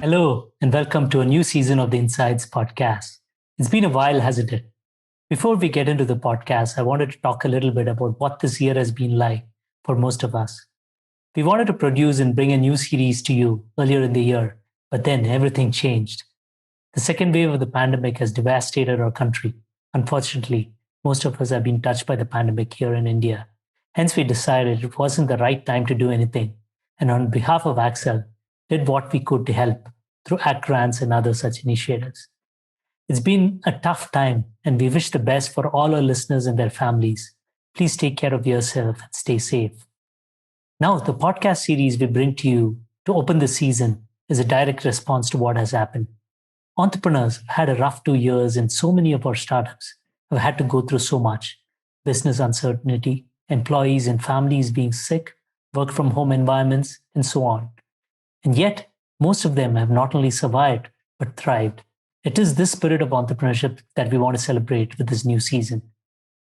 Hello, and welcome to a new season of the Insights podcast. It's been a while, hasn't it? Before we get into the podcast, I wanted to talk a little bit about what this year has been like for most of us. We wanted to produce and bring a new series to you earlier in the year, but then everything changed. The second wave of the pandemic has devastated our country. Unfortunately, most of us have been touched by the pandemic here in India. Hence, we decided it wasn't the right time to do anything. And on behalf of Axel, did what we could to help through ACT grants and other such initiatives. It's been a tough time, and we wish the best for all our listeners and their families. Please take care of yourself and stay safe. Now, the podcast series we bring to you to open the season is a direct response to what has happened. Entrepreneurs have had a rough 2 years, and so many of our startups have had to go through so much business uncertainty, employees and families being sick, work from home environments, and so on. And yet, most of them have not only survived, but thrived. It is this spirit of entrepreneurship that we want to celebrate with this new season.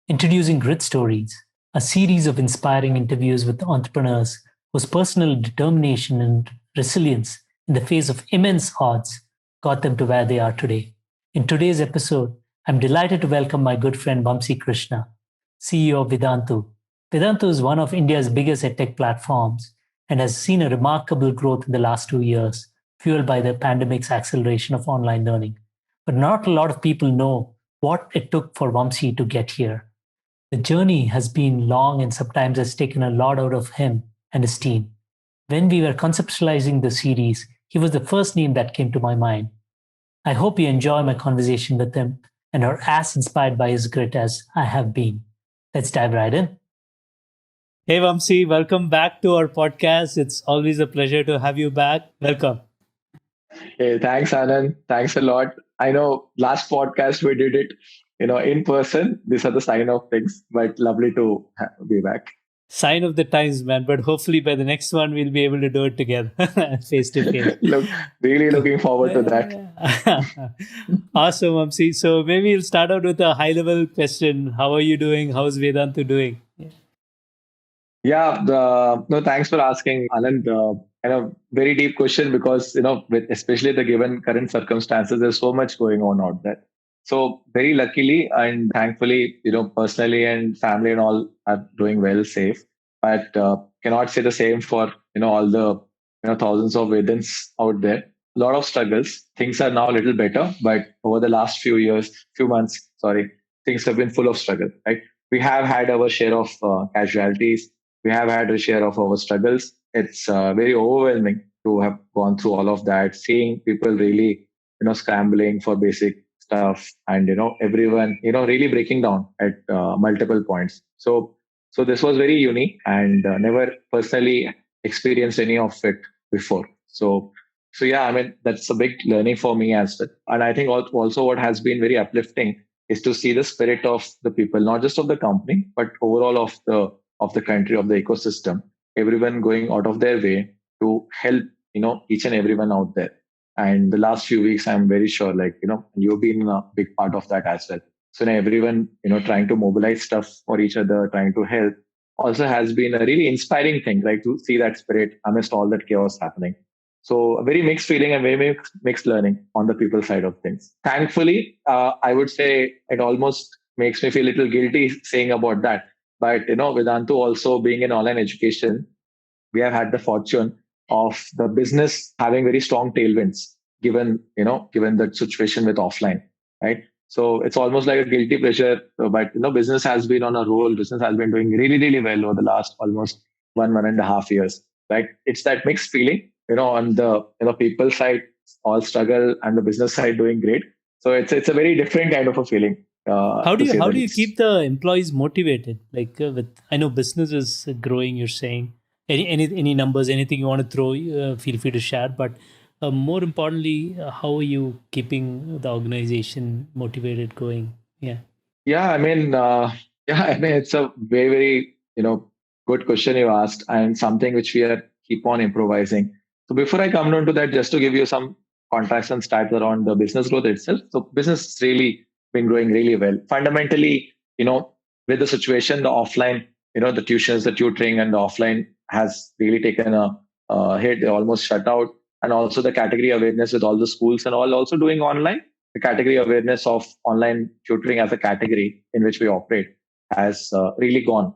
Introducing Grit Stories, a series of inspiring interviews with entrepreneurs whose personal determination and resilience in the face of immense odds got them to where they are today. In today's episode, I'm delighted to welcome my good friend Vamsi Krishna, CEO of Vedantu. Vedantu is one of India's biggest edtech platforms and has seen a remarkable growth in the last 2 years, fueled by the pandemic's acceleration of online learning. But not a lot of people know what it took for Vamsi to get here. The journey has been long and sometimes has taken a lot out of him and his team. When we were conceptualizing the series, he was the first name that came to my mind. I hope you enjoy my conversation with him and are as inspired by his grit as I have been. Let's dive right in. Hey Vamsi, welcome back to our podcast. It's always a pleasure to have you back. Welcome. Hey, thanks, Anand. Thanks a lot. I know last podcast we did it, in person. These are the sign of things, but lovely to be back. Sign of the times, man. But hopefully by the next one, we'll be able to do it together, face to face. Look, really looking forward to that. Awesome, Vamsi. So maybe we'll start out with a high level question. How are you doing? How's Vedantu doing? Yeah, no, thanks for asking, Anand. And a very deep question because with especially the given current circumstances, there's so much going on out there. So very luckily and thankfully, personally and family and all are doing well, safe. But cannot say the same for all the thousands of Vedans out there. A lot of struggles. Things are now a little better, but over the last few months, sorry, things have been full of struggle. Right? We have had our share of casualties. We have had a share of our struggles. It's very overwhelming to have gone through all of that, seeing people really, scrambling for basic stuff and, everyone, really breaking down at multiple points. So this was very unique and never personally experienced any of it before. So yeah, I mean, that's a big learning for me as well. And I think also what has been very uplifting is to see the spirit of the people, not just of the company, but overall of the country, of the ecosystem, everyone going out of their way to help, each and everyone out there. And the last few weeks, I'm very sure, you've been a big part of that as well. So now everyone, trying to mobilize stuff for each other, trying to help also has been a really inspiring thing, right? To see that spirit amidst all that chaos happening. So a very mixed feeling and very mixed learning on the people side of things. Thankfully, I would say it almost makes me feel a little guilty saying about that. But, Vedantu also being in online education, we have had the fortune of the business having very strong tailwinds, given the situation with offline, right? So it's almost like a guilty pleasure, but business has been on a roll. Business has been doing really, really well over the last almost 1.5 years, right? It's that mixed feeling, on the people side, all struggle, and the business side doing great. So it's a very different kind of a feeling. How do you keep the employees motivated? With I know business is growing. You're saying any numbers, anything you want to throw, feel free to share. But more importantly, how are you keeping the organization motivated, going? Yeah. Yeah, I mean, it's a very, very, good question you asked, and something which we are keep on improvising. So before I come down to that, just to give you some context and stats around the business growth itself. So business has really been growing really well. Fundamentally, with the situation, the offline, the tuitions, the tutoring, and the offline has really taken a hit. They almost shut out. and also the category awareness with all the schools and all also doing online. The category awareness of online tutoring as a category in which we operate has really gone,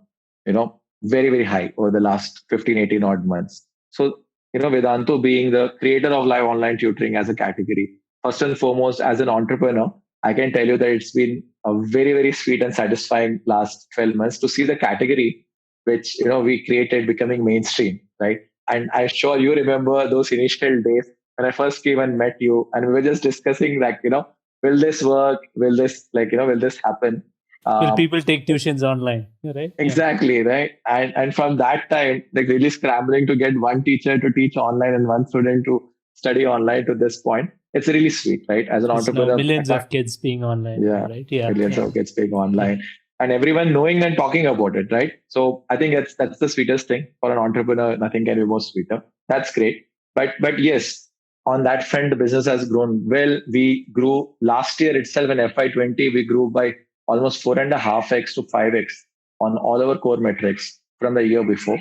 very, very high over the last 15, 18 odd months. So, Vedantu being the creator of live online tutoring as a category, first and foremost, as an entrepreneur, I can tell you that it's been a very, very sweet and satisfying last 12 months to see the category which, we created becoming mainstream, right? And I'm sure you remember those initial days when I first came and met you, and we were just discussing like, will this work? Will this will this happen? Will Um, people take tuitions online? Right? Yeah. exactly, right. And from that time, like really scrambling to get one teacher to teach online and one student to study online to this point, it's really sweet, right? As an There's now entrepreneur, millions of kids being online now, yeah, right? Yeah. millions Yeah. of kids being Yeah. online and everyone knowing and talking about it, right? So I think that's the sweetest thing for an entrepreneur. Nothing can be more sweeter. That's great. But yes, on that front, the business has grown well. We grew last year itself in FY20. We grew by almost 4.5x to 5x on all our core metrics from the year before.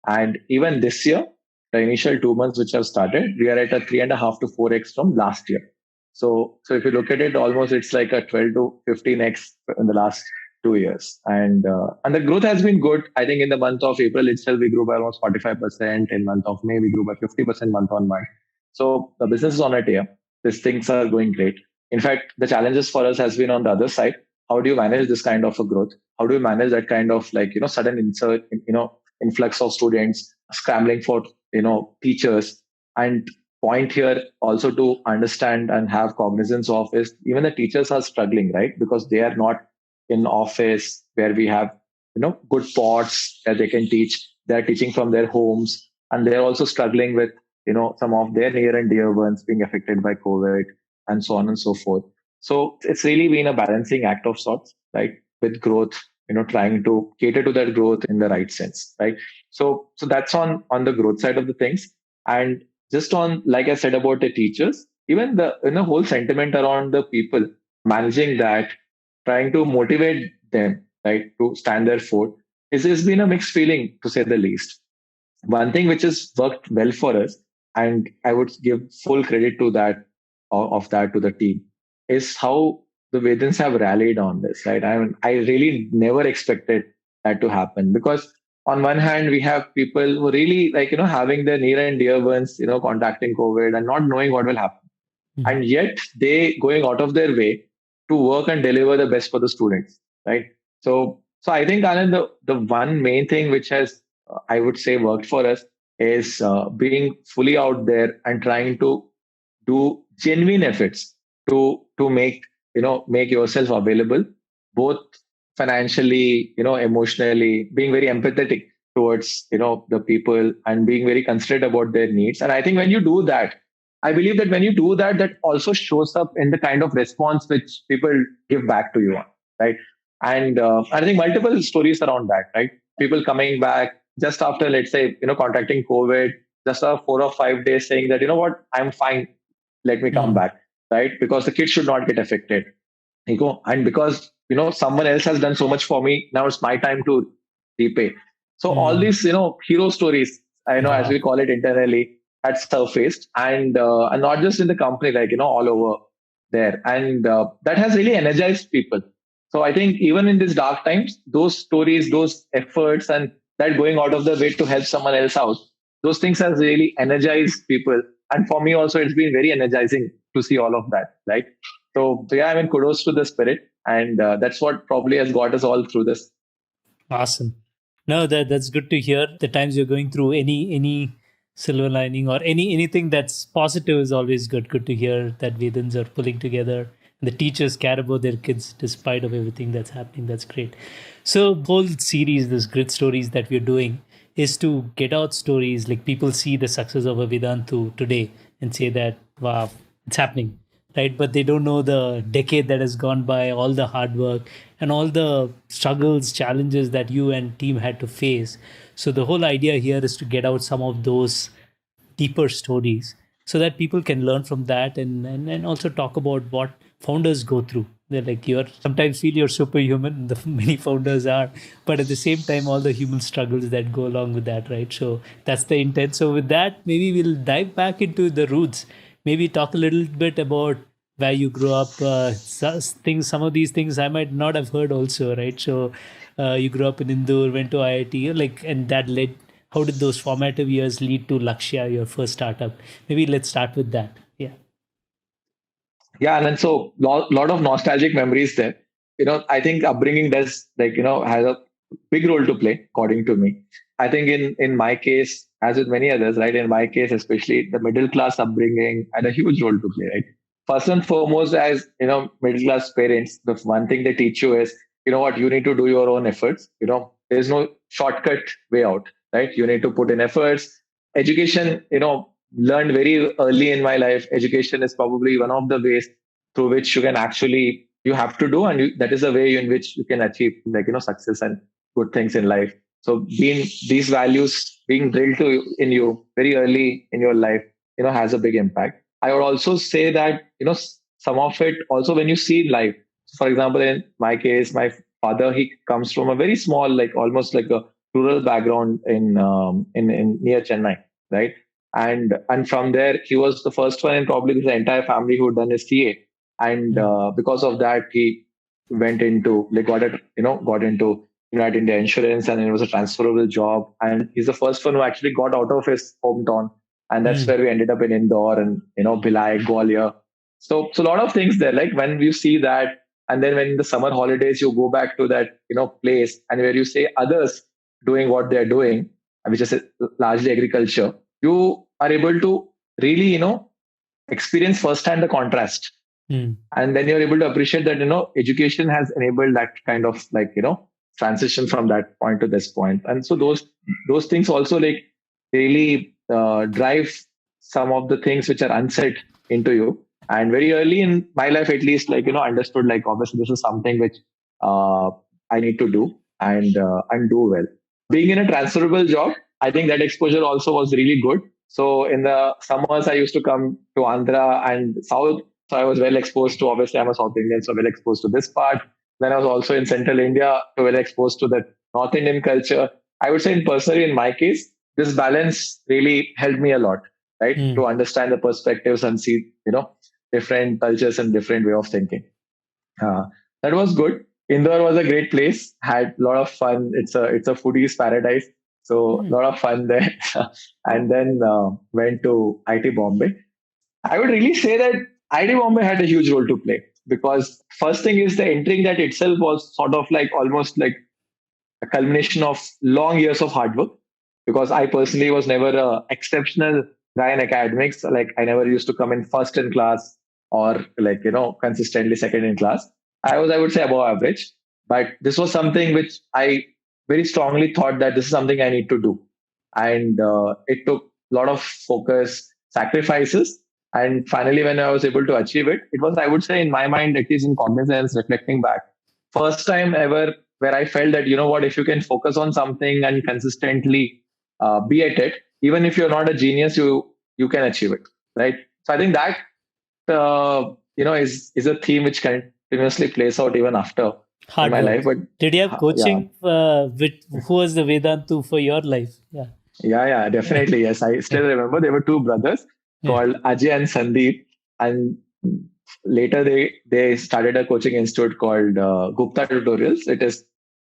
And even this year, the initial 2 months which have started, we are at a 3.5 to 4x from last year. So if you look at it, almost it's like a 12 to 15x in the last 2 years, and the growth has been good. I think in the month of April itself, we grew by almost 45%. In month of May, we grew by 50% month on month. So the business is on a tear. These things are going great. In fact, the challenges for us has been on the other side. How do you manage this kind of a growth? How do you manage that kind of sudden insert, influx of students scrambling for teachers and point here also to understand and have cognizance of is even the teachers are struggling, right? Because they are not in office where we have good pods that they can teach. They're teaching from their homes, and they're also struggling with some of their near and dear ones being affected by COVID and so on and so forth. So it's really been a balancing act of sorts, right? With growth, trying to cater to that growth in the right sense, right? So that's on the growth side of the things. And just on, like I said about the teachers, even the whole sentiment around the people managing that, trying to motivate them, right, to stand their foot, is has been a mixed feeling to say the least. One thing which has worked well for us, and I would give full credit to that of that to the team, is how the Vedans have rallied on this, right? I really never expected that to happen because on one hand we have people who really like having their near and dear ones contacting COVID and not knowing what will happen, Mhm. and yet they going out of their way to work and deliver the best for the students, right? So I think, Anand, the one main thing which has I would say worked for us is being fully out there and trying to do genuine efforts to make yourself available, both financially, emotionally, being very empathetic towards the people and being very considerate about their needs. And I think when you do that, I believe that when you do that, that also shows up in the kind of response which people give back to you on, right? And I think multiple stories around that, right? People coming back just after, let's say, contacting COVID, just after 4 or 5 days saying that, what, I'm fine, let me come Mm. back, right? Because the kids should not get affected. And because, someone else has done so much for me, now it's my time to repay. So all Mm. these, hero stories, I know, as Wow. we call it internally, had surfaced, and not just in the company, like, all over there. And that has really energized people. So I think even in these dark times, those stories, those efforts, and that going out of the way to help someone else out, those things has really energized people. And for me also, it's been very energizing to see all of that, right? So yeah, I mean, kudos to the spirit, and that's what probably has got us all through this. Awesome. No, that's good to hear. The times you're going through, any silver lining or anything that's positive is always good. Good to hear that Vedans are pulling together. The teachers care about their kids despite of everything that's happening. That's great. So whole series, this grit stories that we're doing, is to get out stories like people see the success of a Vedantu today and say that wow, it's happening, right? But they don't know the decade that has gone by, all the hard work and all the struggles, challenges that you and team had to face. So the whole idea here is to get out some of those deeper stories so that people can learn from that, and also talk about what founders go through, They're like you're sometimes feel you're superhuman. The many founders are, but at the same time, all the human struggles that go along with that, right? So that's the intent. So with that, maybe we'll dive back into the roots. Maybe talk a little bit about where you grew up. Things, some of these things I might not have heard also, right? So you grew up in Indore, went to IIT, like, and that led. How did those formative years lead to Lakshya, your first startup? Maybe let's start with that. Yeah. Yeah, and then so lot of nostalgic memories there. I think upbringing does has a big role to play, according to me. I think in my case, as with many others, right? In my case, especially the middle class upbringing had a huge role to play, right? First and foremost, as middle class parents, the one thing they teach you is, what, you need to do your own efforts. There's no shortcut way out, right? You need to put in efforts. Education, learned very early in my life. Education is probably one of the ways through which you can actually you have to do, and that is the way in which you can achieve success and good things in life. So being these values being drilled in you very early in your life, has a big impact. I would also say that some of it also when you see life. For example, in my case, my father, he comes from a very small, like almost like a rural background in near Chennai, right? And from there he was the first one in probably the entire family who done his CA, and Mm. because of that he went into like got into United India Insurance, and it was a transferable job, and he's the first one who actually got out of his hometown, and that's Mm. where we ended up in Indore and Bhilai, Gwalior. So a lot of things there, like when you see that, and then when in the summer holidays you go back to that place, and where you say others doing what they're doing, which is largely agriculture, you are able to really experience firsthand the contrast, Mm. and then you're able to appreciate that education has enabled that kind of transition from that point to this point. And so those things also like really drive some of the things which are unsaid into you. And very early in my life, at least, understood, like, obviously this is something which uh, I need to do, and do well. Being in a transferable job, I think that exposure also was really good. So in the summers, I used to come to Andhra and South, so I was well exposed to, obviously, I'm a South Indian, so well exposed to this part. Then I was also in Central India, so well exposed to the North Indian culture. I would say, personally, in my case, this balance really helped me a lot, right? Mm. To understand the perspectives and see, different cultures and different way of thinking. Uh, that was good. Indore was a great place. Had a lot of fun. It's a foodie's paradise. So a Mm. lot of fun there. And then went to IIT Bombay. I would really say that IIT Bombay had a huge role to play, because first thing is the entering that itself was sort of like almost like a culmination of long years of hard work. Because I personally was never a exceptional guy in academics. Like I never used to come in first in class, or consistently second in class. I would say, above average. But this was something which I very strongly thought that this is something I need to do. And it took a lot of focus, sacrifices. And finally, when I was able to achieve it, it was, I would say, in my mind, at least in cognizance, reflecting back, first time ever where I felt that, what, if you can focus on something and consistently be at it, even if you're not a genius, you can achieve it, right? So I think that is a theme which continuously plays out even after in Hard my work. life. But Did you have yeah, coaching with who was the Vedantu for your life? Yeah. yeah, definitely, yes. I still remember there were two brothers Yeah. called Ajay and Sandeep, and later they started a coaching institute called Gupta Tutorials.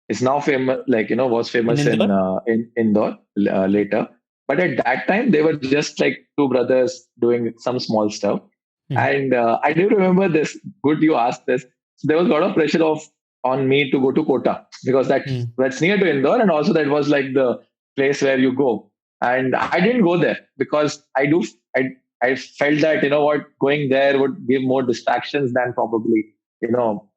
It's now famous, was In famous Indore? in Indore later. But at that time, they were just like two brothers doing some small stuff. Mm. And I do remember this. Good, you asked this. So there was a lot of pressure on me to go to Kota, because Mm. that's near to Indore, and also that was like the place where you go. And I didn't go there because I felt that what, going there would give more distractions than probably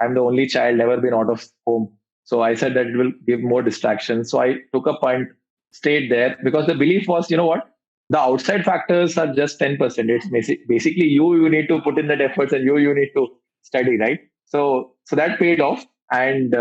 I'm the only child, never been out of home. So I said that it will give more distractions. So I took a punt, stayed there, because the belief was, what, the outside factors are just 10%. It's basically you need to put in that efforts, and you need to study, right? So that paid off. And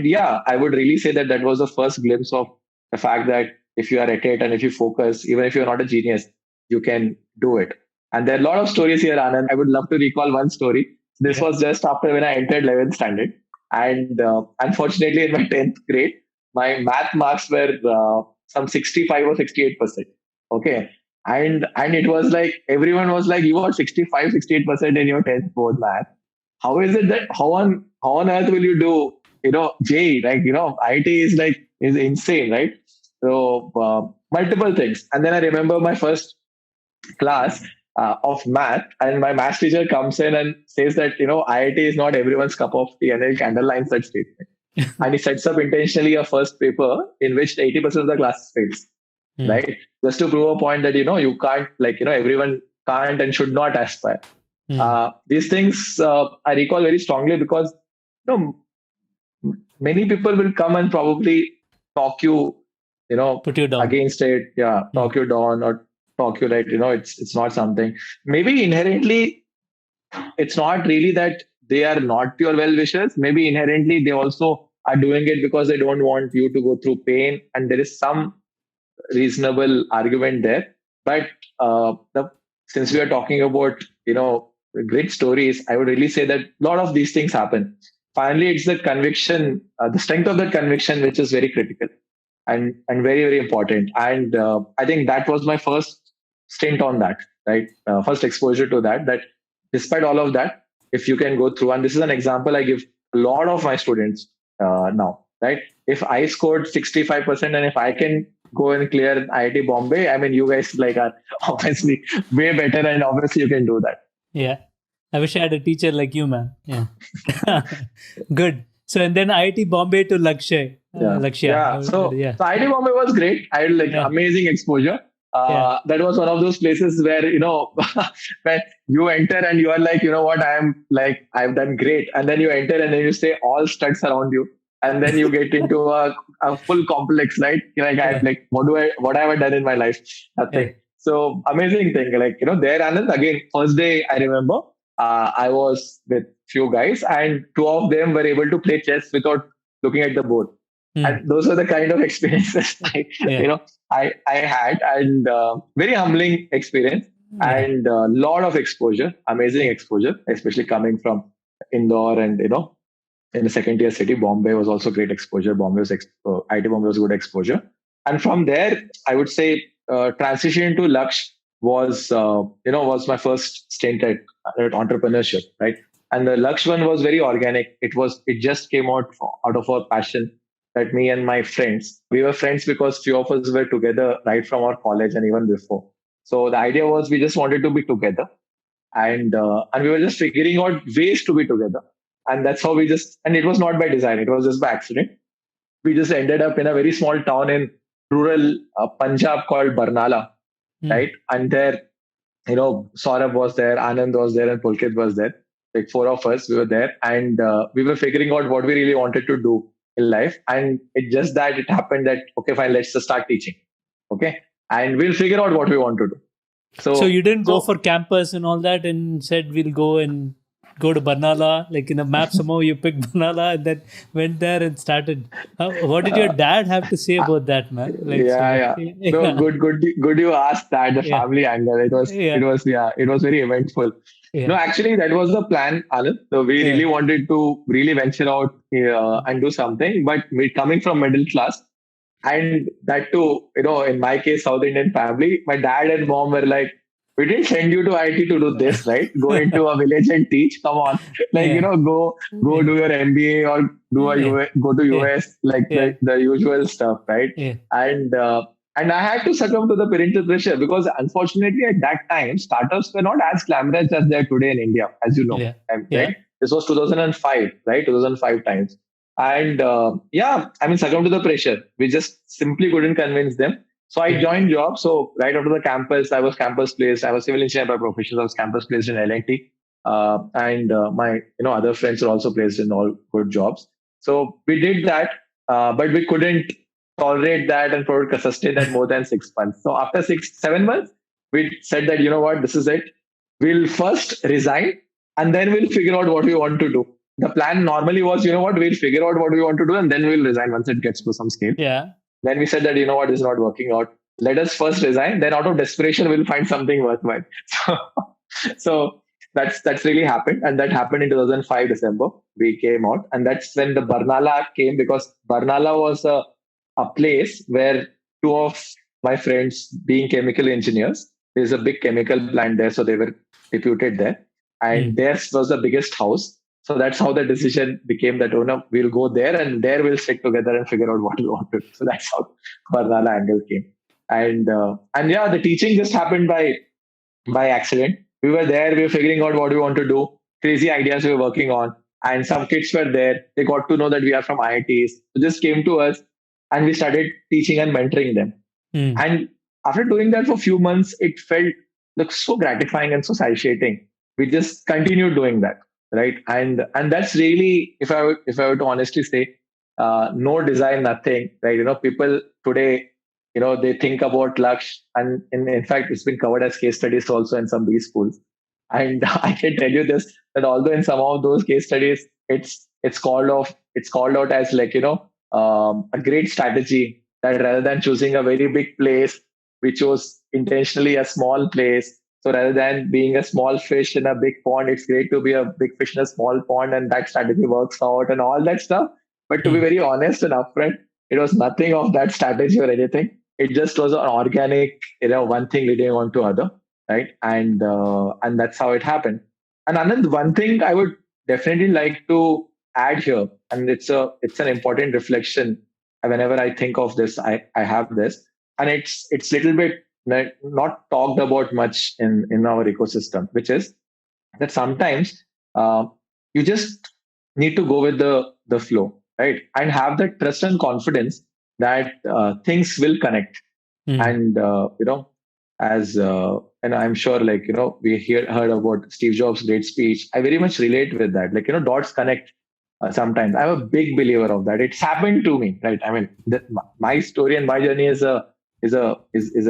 yeah, I would really say that that was the first glimpse of the fact that if you are at it and if you focus, even if you're not a genius, you can do it. And there are a lot of stories here, Anand. I would love to recall one story. This was just after when I entered 11th standard. And unfortunately, in my 10th grade, my math marks were some 65 or 68%. Okay. And it was like, everyone was like, you got 65, 68% in your 10th board math. How is it that, how on earth will you do, JEE, like, IIT is like, is insane, right? So, multiple things. And then I remember my first class of math, and my math teacher comes in and says that IIT is not everyone's cup of tea, and he underlines that statement. And he sets up intentionally a first paper in which 80% of the class fails, right? Just to prove a point that you can't, like, everyone can't and should not aspire. These things I recall very strongly because you know many people will come and probably talk you, Put you down. against it. Yeah, talk you down or talk you right. It's not something. Maybe inherently, it's not really that they are not your well wishers. Maybe inherently they also are doing it because they don't want you to go through pain, and there is some reasonable argument there. But since we are talking about great stories, I would really say that a lot of these things happen. Finally, it's the conviction, the strength of that conviction, which is very critical and very, very important. And I think that was my first stint on that, right? First exposure to that. That despite all of that, if you can go through, and this is an example I give a lot of my students now, right? If I scored 65% and if I can go and clear IIT Bombay, I mean, you guys like are obviously way better, and obviously you can do that. Yeah. I wish I had a teacher like you, man. Yeah. Good. So, and then IIT Bombay to Lakshya. Lakshya. Yeah. So IIT Bombay was great. I had amazing exposure. That was one of those places where, when you enter and you are like, what, I've done great. And then you enter and then you say all studs around you. And then you get into a full complex, right? What have I done in my life? Nothing. Yeah. So amazing thing. There, Anand, again, first day I remember, I was with few guys and two of them were able to play chess without looking at the board. And those are the kind of experiences I had, and very humbling experience and a lot of exposure, amazing exposure, especially coming from Indore and, in a second tier city. Bombay was also great exposure. IIT Bombay was good exposure. And from there, I would say transition to Lakshya was my first stint at entrepreneurship, right? And the Lakshya one was very organic. It just came out of our passion. That me and my friends, we were friends because few of us were together right from our college and even before. So the idea was we just wanted to be together, and we were just figuring out ways to be together. And that's how and it was not by design, it was just by accident. We just ended up in a very small town in rural Punjab called Barnala, right? And there, Saurabh was there, Anand was there, and Pulkit was there. Like four of us, we were there, and we were figuring out what we really wanted to do in life. And it happened that, okay, fine, let's just start teaching. Okay. And we'll figure out what we want to do. So you didn't go for campus and all that and said, we'll go to Barnala, like in the map, somehow you picked Barnala and then went there and started. What did your dad have to say about that, man? No, good you asked that, the family angle. It was very eventful. Yeah. No, actually, that was the plan, Anand. So we really wanted to really venture out and do something. But coming from middle class, and that too, in my case, South Indian family, my dad and mom were like, we didn't send you to IIT to do this, right? Go into a village and teach. Come on, go do your MBA or go to US, the usual stuff, right? Yeah. And I had to succumb to the parental pressure because unfortunately at that time, startups were not as glamorous as they are today in India, as you know. Yeah. Right? This was 2005, right? 2005 times. And succumb to the pressure. We just simply couldn't convince them. So I joined jobs. So right after the campus, I was campus placed. I was civil engineer by profession. I was campus placed in L&T. And my other friends are also placed in all good jobs. So we did that, but we couldn't tolerate that and sustain that more than 6 months. So after 7 months, we said that, this is it. We'll first resign and then we'll figure out what we want to do. The plan normally was, we'll figure out what we want to do and then we'll resign once it gets to some scale. Yeah. Then we said that, it's not working out. Let us first resign. Then out of desperation, we'll find something worthwhile. So that's really happened, and that happened in 2005 December. We came out, and that's when the Barnala came, because Barnala was a place where two of my friends, being chemical engineers, there's a big chemical plant there, so they were deputed there, and Mm. theirs was the biggest house. So that's how the decision became that, oh no, we'll go there and there we'll sit together and figure out what we want to do. So that's how Barnala angle came. And yeah, the teaching just happened by accident. We were there, we were figuring out what we want to do, crazy ideas we were working on. And some kids were there. They got to know that we are from IITs. So just came to us and we started teaching and mentoring them. Mm. And after doing that for a few months, it felt like so gratifying and so satiating. We just continued doing that, right? And that's really, if I were to honestly say, no design, nothing, right? People today, they think about Laksh, and in fact, it's been covered as case studies also in some B schools. And I can tell you this, that although in some of those case studies, it's called out as like, a great strategy, that rather than choosing a very big place, we chose intentionally a small place. So rather than being a small fish in a big pond, it's great to be a big fish in a small pond, and that strategy works out and all that stuff. But to be Mm. very honest and upfront, it was nothing of that strategy or anything. It just was an organic, one thing leading on to other, right? And that's how it happened. And Anand, one thing I would definitely like to add here, and it's an important reflection. Whenever I think of this, I have this, and it's little bit not talked about much in our ecosystem, which is that sometimes uh, you just need to go with the flow, right? And have that trust and confidence that things will connect. Mm. And as and I'm sure, like, we heard about Steve Jobs' great speech. I very much relate with that. Like, dots connect. Sometimes I'm a big believer of that. It's happened to me, right? I mean, my story and my journey is an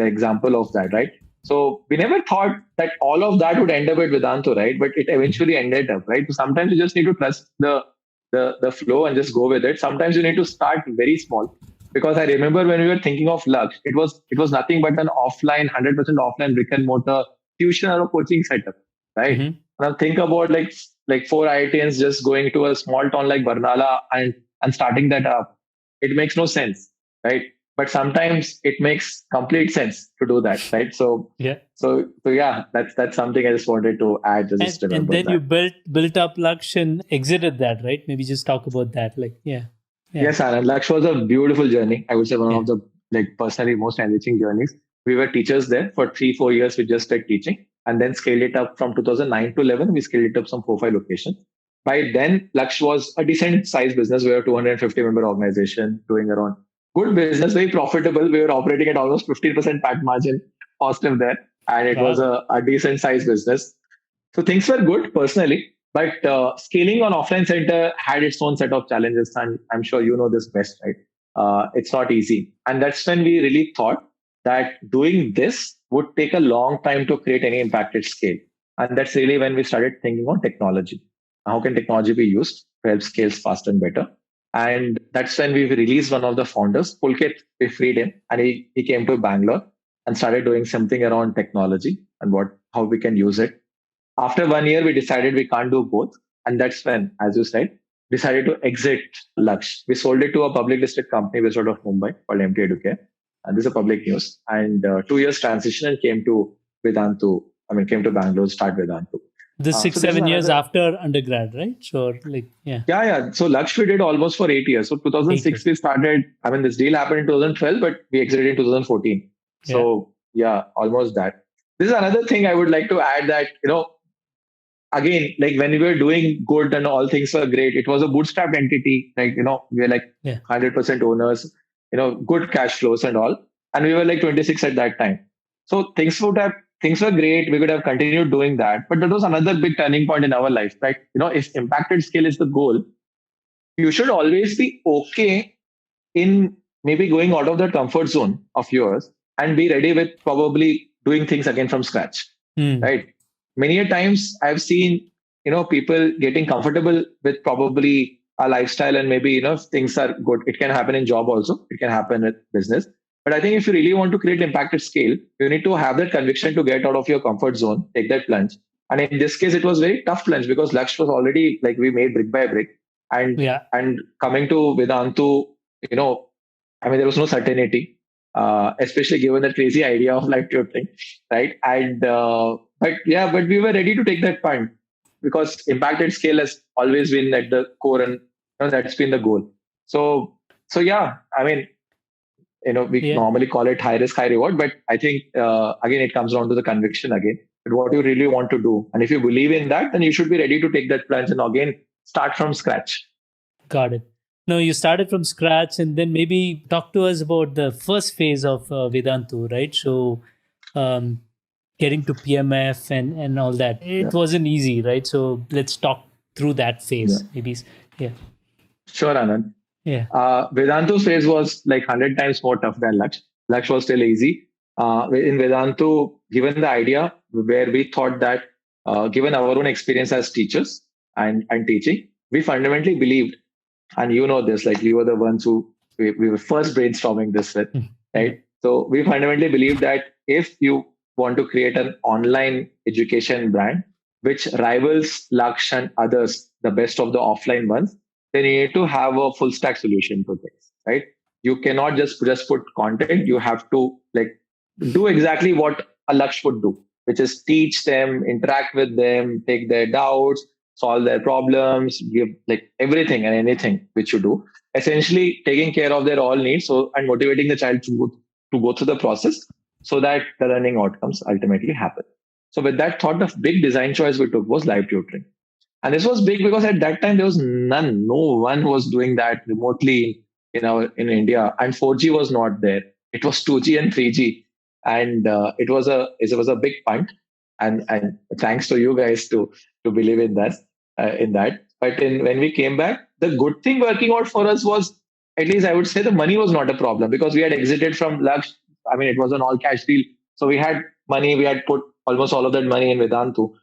example of that, right? So we never thought that all of that would end up at Vedantu, right? But it eventually ended up, right? So sometimes you just need to trust the flow and just go with it. Sometimes you need to start very small, because I remember when we were thinking of Lux, it was nothing but an offline, 100% offline brick and mortar tuition or a coaching setup, right? Mhm. Now think about like four IITians just going to a small town like Barnala and starting that up. It makes no sense, right? But sometimes it makes complete sense to do that, right? So Yeah. so yeah, that's something I just wanted to add. Just And remember then you that. built up Lakshya and exited that, right? Maybe just talk about that. Like, yeah. Yeah. Yes, Anand. Lakshya was a beautiful journey. I would say one Yeah. of the, like, personally most enriching journeys. We were teachers there for 3-4 years. We just started teaching and then scaled it up from 2009 to 11. We scaled it up some 4-5 locations. By then, Lakshya was a decent sized business. We were a 250 member organization doing around good business, very profitable. We were operating at almost 15% PAT margin positive there. And it was Wow. a decent sized business. So things were good personally, but scaling on offline center had its own set of challenges, and I'm sure you know this best, right? It's not easy, and that's when we really thought that doing this would take a long time to create any impact at scale, and that's really when we started thinking on technology. How can technology be used to help scale faster and better? And that's when we released one of the founders, Pulkit. We freed him, and he came to Bangalore and started doing something around technology and how we can use it. After 1 year, we decided we can't do both. And that's when, as you said, decided to exit Lux. We sold it to a public listed company based out of Mumbai called MT Educare. And this is a public news. And 2 years transition and came to Vedantu. I mean, came to Bangalore, start Vedantu. This six, So this is 7 years another. after undergrad, right? So, like, yeah. Yeah, yeah. So Lux we did almost for 8 years. So 2006 8 years. we started. I mean, this deal happened in 2012, but we exited in 2014. Yeah. So yeah, almost that. This is another thing I would like to add, that again, like when we were doing good and all things were great, it was a bootstrapped entity. Like, we were like Yeah. 100% owners, good cash flows and all. And we were like 26 at that time. So things were great. We could have continued doing that. But that was another big turning point in our life, right? If impacted scale is the goal, you should always be okay in maybe going out of the comfort zone of yours and be ready with probably doing things again from scratch, Mm. right? Many a times I've seen, people getting comfortable with probably a lifestyle, and maybe, if things are good, it can happen in job also. It can happen with business. But I think if you really want to create impact at scale, you need to have that conviction to get out of your comfort zone, take that plunge, And in this case, it was very tough plunge because Lakshya was already like we made brick by brick, and Yeah. and coming to Vedantu, you know, I mean there was no certainty, especially given the crazy idea of live tutoring, right? And but yeah, but we were ready to take that punt because impact at scale has always been at the core, and that's been the goal. So so yeah, I mean we Yeah. normally call it high risk high reward, but I think again it comes down to the conviction again, but what you really want to do, and if you believe in that, then you should be ready to take that plunge and again start from scratch. Got it. No, you started from scratch, and then maybe talk to us about the first phase of Vedantu, right? So, um, getting to PMF and all that. Yeah, It wasn't easy, right? So let's talk through that yeah, phase. Maybe, yeah, sure, Anand. yeah, Vedantu's phase was like 100 times more tough than Laksh. Laksh was still easy. In Vedantu, given the idea where we thought that, given our own experience as teachers and teaching, we fundamentally believed, and you know this, like we were the ones who we were first brainstorming this with, mm, yeah, right? So we fundamentally believe that if you want to create an online education brand which rivals Laksh and others, the best of the offline ones, then you need to have a full stack solution to things, right? You cannot just put content. You have to like do exactly what a Laksh would do, which is teach them, interact with them, take their doubts, solve their problems, give like everything and anything which you do, essentially taking care of their all needs, so and motivating the child to go through the process so that the learning outcomes ultimately happen. So with that thought, the big design choice we took was live tutoring. And this was big because at that time there was no one was doing that remotely in India, and 4G was not there. It was 2G and 3G, and it was a big punt. And thanks to you guys to believe in that. But when we came back, the good thing working out for us was, at least I would say, the money was not a problem because we had exited from Lux. I mean, it was an all cash deal, so we had money. We had put almost all of that money in Vedantu.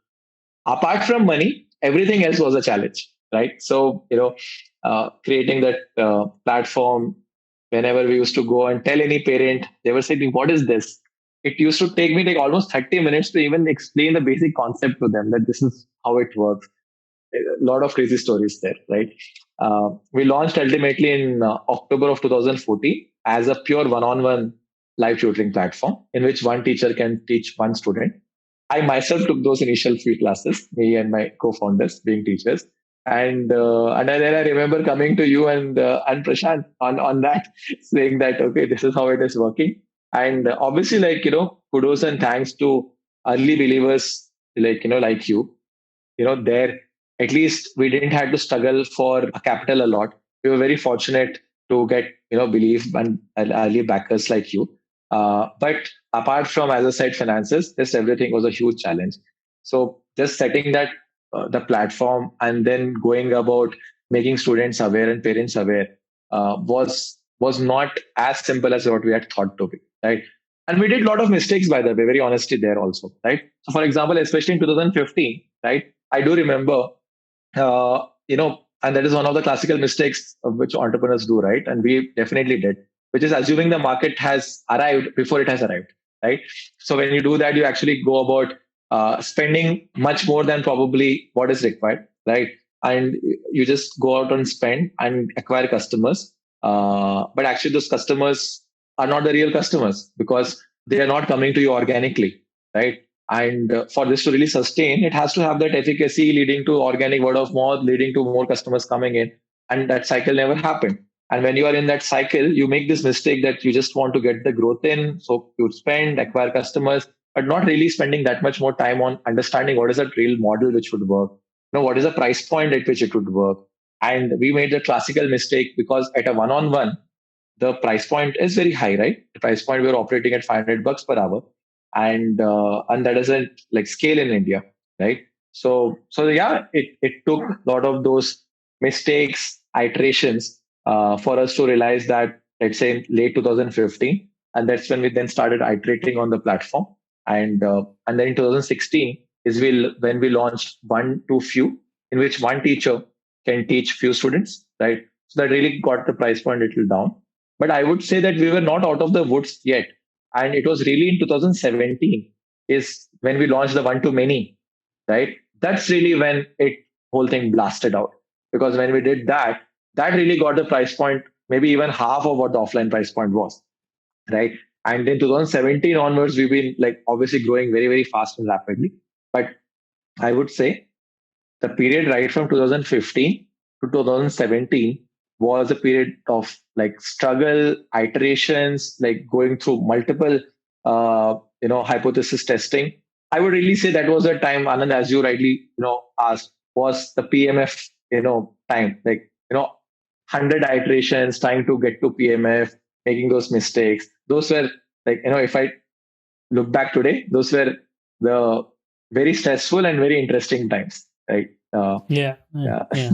Apart from money, everything else was a challenge, right? So creating that platform, whenever we used to go and tell any parent, they were saying, what is this? It used to take me like almost 30 minutes to even explain the basic concept to them, that this is how it works. A lot of crazy stories there, right? We launched ultimately in October of 2014 as a pure one-on-one live tutoring platform in which one teacher can teach one student. I myself took those initial few classes, me and my co-founders being teachers. And then I remember coming to you and Prashant on that, saying that, okay, this is how it is working. And obviously, like, kudos and thanks to early believers like there, at least we didn't have to struggle for a capital a lot. We were very fortunate to get belief and early backers like you. But apart from, as I said, finances, just everything was a huge challenge. So just setting that the platform and then going about making students aware and parents aware was not as simple as what we had thought to be, right? And we did a lot of mistakes, by the way, very honestly there also, right? So for example, especially in 2015, right? I do remember, and that is one of the classical mistakes of which entrepreneurs do, right? And we definitely did, which is assuming the market has arrived before it has arrived, right? So when you do that, you actually go about spending much more than probably what is required, right? And you just go out and spend and acquire customers. But actually, those customers are not the real customers because they are not coming to you organically, right? And for this to really sustain, it has to have that efficacy leading to organic word of mouth, leading to more customers coming in. And that cycle never happened. And when you are in that cycle, you make this mistake that you just want to get the growth in. So you spend, acquire customers, but not really spending that much more time on understanding what is that real model which would work. What is the price point at which it would work. And we made the classical mistake because at a one-on-one, the price point is very high, right? The price point, we're operating at $500 per hour, and that doesn't like scale in India, right? So yeah, it took a lot of those mistakes, iterations, for us to realize that, let's say in late 2015, and that's when we then started iterating on the platform, and then in 2016 is when we launched one to few, in which one teacher can teach few students, right? So that really got the price point a little down. But I would say that we were not out of the woods yet. And it was really in 2017 is when we launched the one to many, right? That's really when it whole thing blasted out. Because when we did that, that really got the price point, maybe even half of what the offline price point was, right? And in 2017 onwards, we've been like obviously growing very, very fast and rapidly. But I would say the period right from 2015 to 2017 was a period of like struggle, iterations, like going through multiple, hypothesis testing. I would really say that was a time, Anand, as you rightly, asked, was the PMF, time, like, 100 iterations trying to get to PMF, making those mistakes. Those were like, if I look back today, those were the very stressful and very interesting times. Right. Yeah, Yeah. yeah.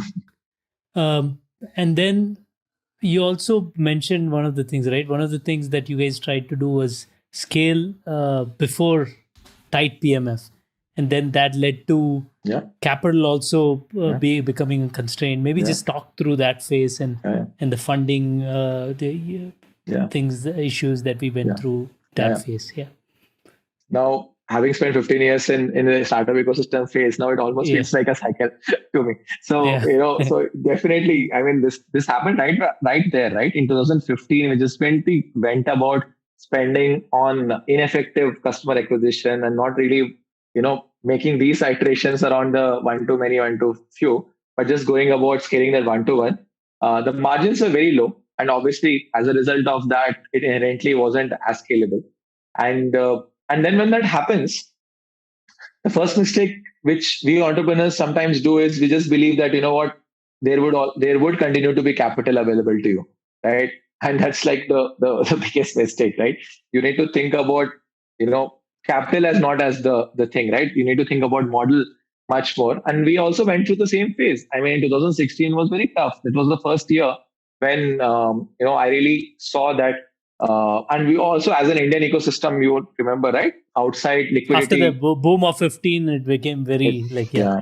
Um, and then you also mentioned one of the things, right? One of the things that you guys tried to do was scale before tight PMF, and then that led to Yeah. capital also Yeah. becoming a constraint. Maybe Yeah. just talk through that phase Yeah. and the funding, the Yeah. things, the issues that we went Yeah. through Yeah. that phase. Yeah. Now, having spent 15 years in the startup ecosystem phase, now it almost Yeah. feels like a cycle to me. So, Yeah. so definitely, I mean, this happened right there, right? In 2015, we just went about spending on ineffective customer acquisition and not really, making these iterations around the one to many, one to few, but just going about scaling that one to one. The margins were very low. And obviously, as a result of that, it inherently wasn't as scalable. And and then when that happens, the first mistake which we entrepreneurs sometimes do is we just believe that, what, there would continue to be capital available to you, right? And that's like the biggest mistake, right? You need to think about, capital as not as the thing, right? You need to think about model much more. And we also went through the same phase. I mean, 2016 was very tough. It was the first year when I really saw that. And we also, as an Indian ecosystem, you would remember, right? Outside After the liquidity, boom of 15, it became it, very like, yeah,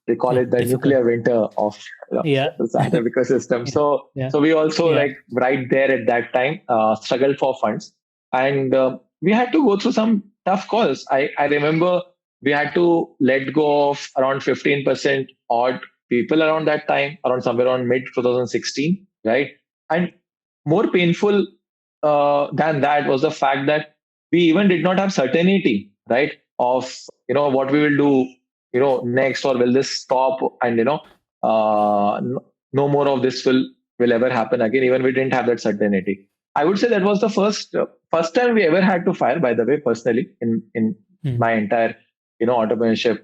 they call it the difficult. nuclear winter of Yeah. the startup ecosystem. Yeah. So we also Yeah. like right there at that time struggled for funds, and we had to go through some tough calls. I remember we had to let go of around 15% odd people around that time, around somewhere around mid 2016, right? And more painful than that was the fact that we even did not have certainty, right, of what we will do next, or will this stop, and no more of this will ever happen again. Even we didn't have that certainty. I would say that was the first time we ever had to fire, by the way, personally, in Mm. my entire entrepreneurship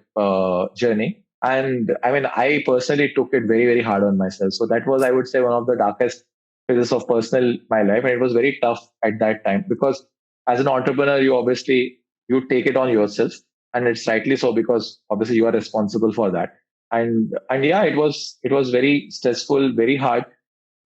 journey. And I mean, I personally took it very, very hard on myself. So that was, I would say, one of the darkest phases of personal my life, and it was very tough at that time, because as an entrepreneur, you obviously you take it on yourself, and it's rightly so, because obviously you are responsible for that. And yeah, it was very stressful, very hard.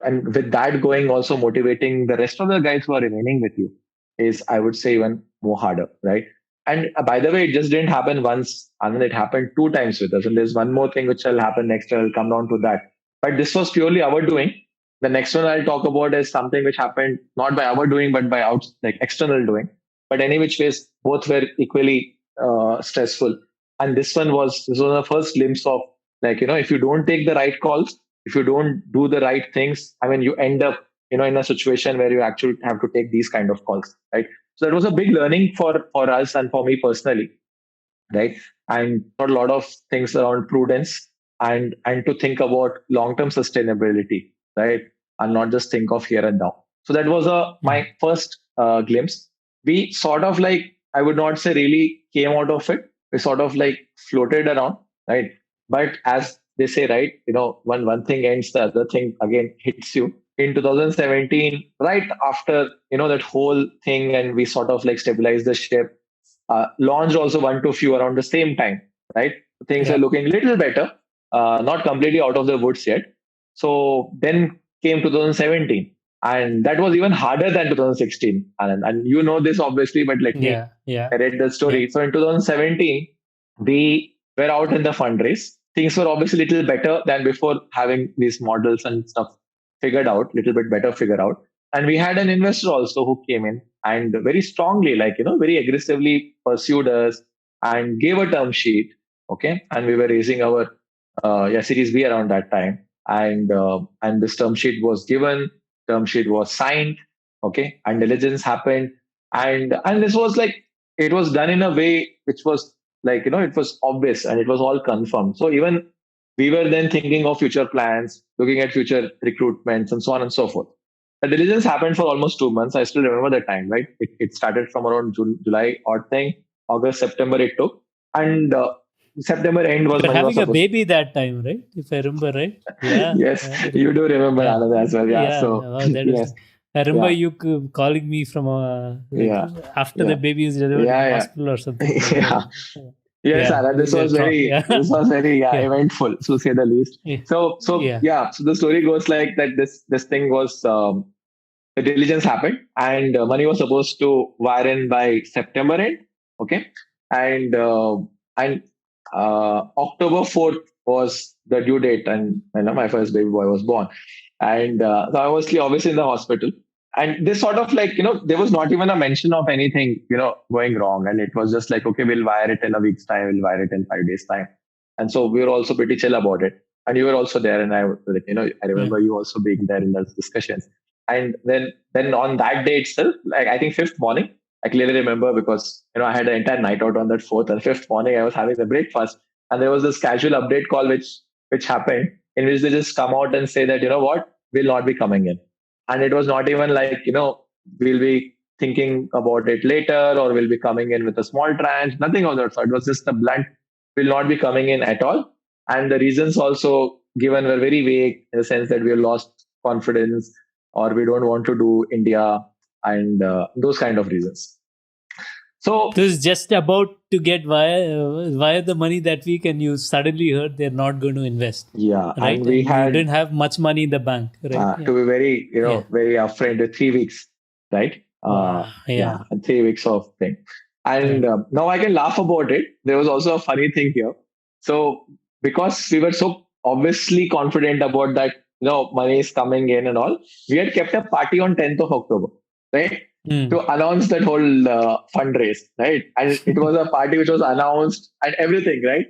And with that going, also motivating the rest of the guys who are remaining with you is, I would say, even more harder, right? And by the way, it just didn't happen once, and then it happened two times with us. And there's one more thing which will happen next year. I'll come down to that. But this was purely our doing. The next one I'll talk about is something which happened not by our doing, but by like external doing. But any which ways, both were equally stressful. And this was the first glimpse of, like, if you don't take the right calls, if you don't do the right things, I mean, you end up in a situation where you actually have to take these kind of calls, right? So that was a big learning for us and for me personally, right? And a lot of things around prudence, and to think about long term sustainability, right? And not just think of here and now. So that was my first glimpse. We sort of, like, I would not say really came out of it. We sort of like floated around, right? But as they say, right, one thing ends, the other thing again hits you. In 2017, right after that whole thing, and we sort of like stabilized the ship, launched also one to few around the same time, right? Things are Yeah. looking little better, not completely out of the woods yet. So then came 2017, and that was even harder than 2016. And you know this obviously, but let me Yeah. Yeah. narrate the Yeah. story. So in 2017, we were out in the fundraise. Things were obviously a little better than before, having these models and stuff figured out, little bit better figured out. And we had an investor also who came in and very strongly, like, very aggressively pursued us and gave a term sheet. Okay, and we were raising our Series B around that time, and this term sheet was given, term sheet was signed. Okay, and diligence happened, and this was like, it was done in a way which was like, it was obvious and it was all confirmed. So even we were then thinking of future plans, looking at future recruitments and so on and so forth. The diligence happened for almost 2 months. I still remember the time, right? It started from around July or thing, August, September it took. And September end was You're money was having a supposed. baby that time, right? If I remember right. Yeah. Yes, I you do remember yeah. Anand as well. Yeah. Yeah. So Wow, that was. yes, I remember yeah, you calling me from like yeah, after the yeah, baby is delivered in the yeah, hospital or something yeah. like that. Yeah. Yes, Yeah. Anand. This We were was very, Yeah. yeah, Yeah. eventful to say the least. Yeah. So Yeah. yeah. So the story goes like that. This thing was, the diligence happened, and money was supposed to wire in by September end. Okay, and October 4th was the due date, and my first baby boy was born, and so I was obviously in the hospital. And this sort of like, there was not even a mention of anything, going wrong, and it was just like, okay, we'll wire it in a week's time, we'll wire it in 5 days time, and so we were also pretty chill about it. And you were also there, and I was like, I Yeah. remember you also being there in those discussions. And then on that day itself, like I think fifth morning, I clearly remember, because I had an entire night out on that fourth and fifth morning. I was having the breakfast, and there was this casual update call which happened, in which they just come out and say that, what, we'll not be coming in. And it was not even like, we'll be thinking about it later, or we'll be coming in with a small tranche, nothing of that sort. It was just a blunt, will not be coming in at all. And the reasons also given were very vague, in the sense that we have lost confidence, or we don't want to do India, and those kind of reasons. So It was just about to get via the money that week, and you suddenly heard they're not going to invest, yeah, right? and we And you had, didn't have much money in the bank, right? to be very, Yeah. very upfront, with 3 weeks, right? Wow. Yeah, Yeah. and 3 weeks of thing. And now I can laugh about it. There was also a funny thing here. So because we were so obviously confident about that, money is coming in and all, we had kept a party on 10th of October, right? Hmm. To announce that whole fundraise, right? And it was a party which was announced and everything, right?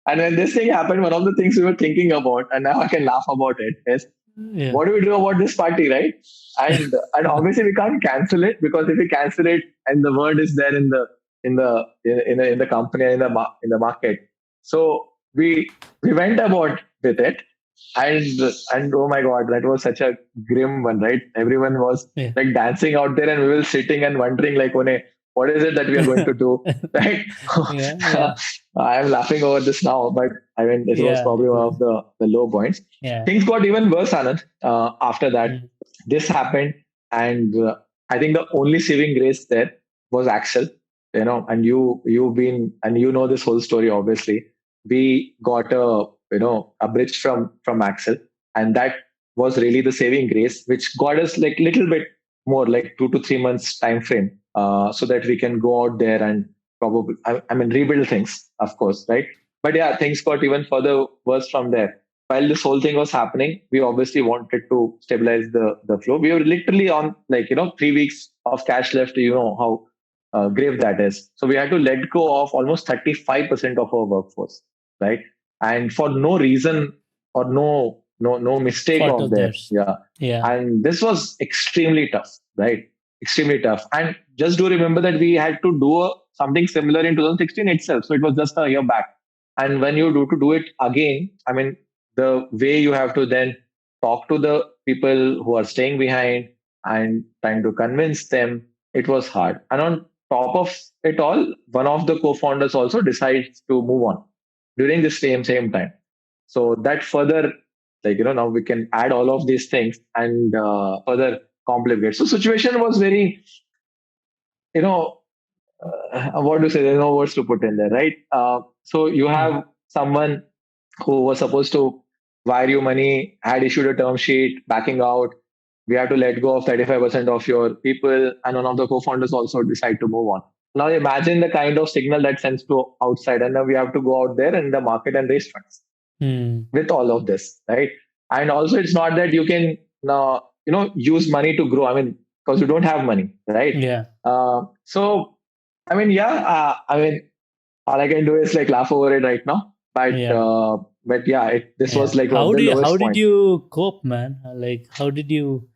And when this thing happened, one of the things we were thinking about, and now I can laugh about it, is Yeah. what do we do about this party, right? And obviously we can't cancel it, because if we cancel it and the word is there in the company, in the market, so we went about with it. And oh my god, that was such a grim one, right? Everyone was Yeah. like dancing out there, and we were sitting and wondering like, "One, what is it that we are going to do?" Right? Yeah. I am laughing over this now, but I mean, this was Yeah. probably one of the low points. Yeah. Things got even worse, Anand. After that, Mm. this happened, and I think the only saving grace there was Axel. And you've been, and this whole story. Obviously, we got a bridge from Axel, and that was really the saving grace, which got us like little bit more, like 2 to 3 months time frame, so that we can go out there and probably, I mean, rebuild things, of course, right? But yeah, things got even further worse from there. While this whole thing was happening, we obviously wanted to stabilize the flow. We were literally on, like, 3 weeks of cash left. You know how grave that is. So we had to let go of almost 35% of our workforce, right? And for no reason, or no mistake Fault of of there. theirs. Yeah. Yeah. And this was extremely tough, right? Extremely tough. And just do remember that we had to do something similar in 2016 itself. So it was just a year back. And when you do it again, I mean, the way you have to then talk to the people who are staying behind and trying to convince them, it was hard. And on top of it all, one of the co-founders also decides to move on during the same time. So that further, like, now we can add all of these things and further complicate. So situation was very, you know what to say, there's no words to put in there, right? So you have someone who was supposed to wire you money, had issued a term sheet, backing out. We have to let go of 35% of your people, and one of the co-founders also decide to move on. Now imagine the kind of signal that sends to outside, and now we have to go out there in the market and raise funds with all of this, right? And also, it's not that you can now, use money to grow. I mean, because you don't have money, right? Yeah. So, I mean, yeah, I mean, all I can do is like laugh over it right now. Yeah. But yeah, this was Yeah. like one of the How lowest did point. you cope, man? Like how did you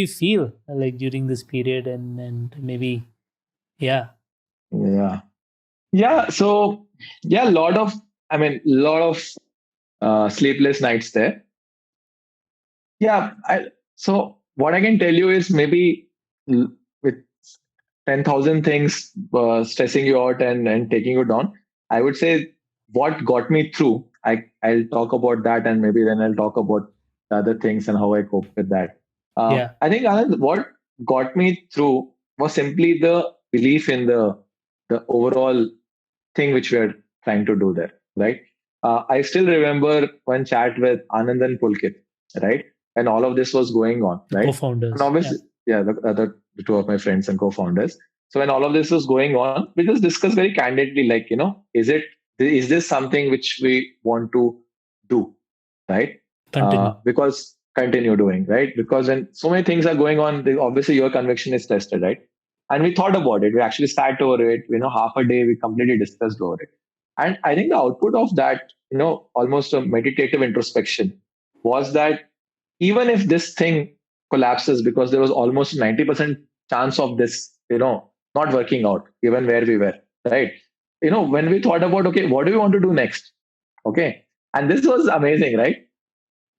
feel like during this period and maybe yeah. Yeah. Yeah. So yeah, lot of sleepless nights there. Yeah. So what I can tell you is maybe with 10,000 things stressing you out and taking you down, I would say what got me through, I'll talk about that, and maybe then I'll talk about the other things and how I cope with that. Yeah. I think, Anand, what got me through was simply the belief in the overall thing which we are trying to do there, right? I still remember one chat with Anand and Pulkit, right? And all of this was going on, The right? And co-founders. Yeah. obviously, yeah, the two of my friends and co-founders. So when all of this was going on, we just discussed very candidly, like, is this something which we want to do, right? Continue. Because continue doing, right? Because when so many things are going on, obviously your conviction is tested, right? And we thought about it. We actually sat over it. Half a day we completely discussed over it. And I think the output of that, almost a meditative introspection, was that even if this thing collapses, because there was almost 90% chance of this, not working out, given where we were, right? When we thought about, okay, what do we want to do next? Okay. And this was amazing, right?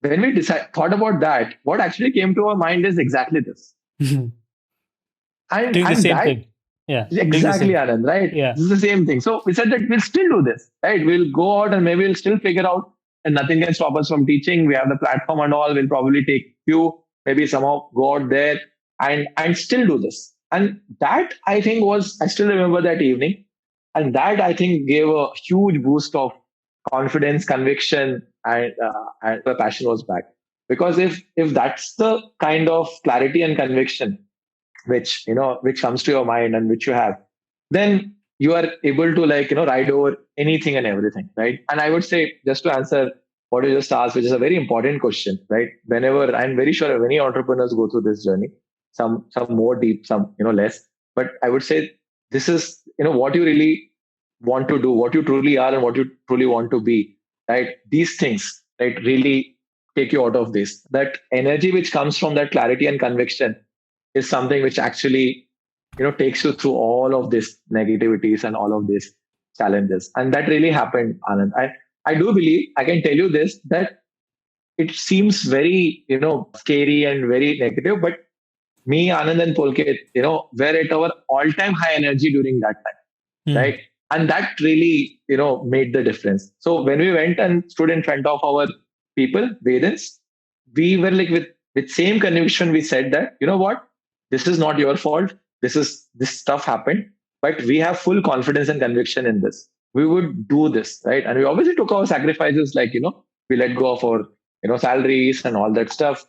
When we thought about that, what actually came to our mind is exactly this. And Doing the and same that thing. Yeah. Doing the exactly, same. Anand, right? Yeah. This is the same thing. So we said that we'll still do this, right? We'll go out and maybe we'll still figure out, and nothing can stop us from teaching. We have the platform and all. We'll probably take few, maybe somehow go out there and still do this. And that, I think, I still remember that evening. And that, I think, gave a huge boost of confidence, conviction, and the passion was back. Because if that's the kind of clarity and conviction which comes to your mind and which you have, then you are able to, like, ride over anything and everything, right? And I would say, just to answer what you just asked, which is a very important question, right? Whenever, I'm very sure many entrepreneurs go through this journey, some more deep, some less, but I would say this is what you really want to do, what you truly are, and what you truly want to be, right? These things, right, really take you out of this. That energy which comes from that clarity and conviction is something which actually takes you through all of these negativities and all of these challenges. And that really happened, Anand. I do believe, I can tell you this, that it seems very scary and very negative, but me, Anand, and Pulkit, were at our all-time high energy during that time, Hmm. right? And that really made the difference. So when we went and stood in front of our people, Vedans, we were like, with same conviction, we said that, what, this is not your fault, this stuff happened, but we have full confidence and conviction in this. We would do this, right? And we obviously took our sacrifices, like, we let go of our salaries and all that stuff,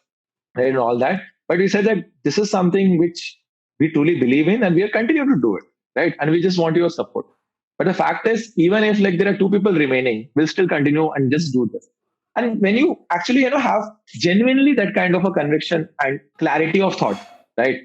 right, and all that. But we said that this is something which we truly believe in, and we are continue to do it, right? And we just want your support. But the fact is, even if, like, there are two people remaining, we'll still continue and just do this. And when you actually have genuinely that kind of a conviction and clarity of thought, right,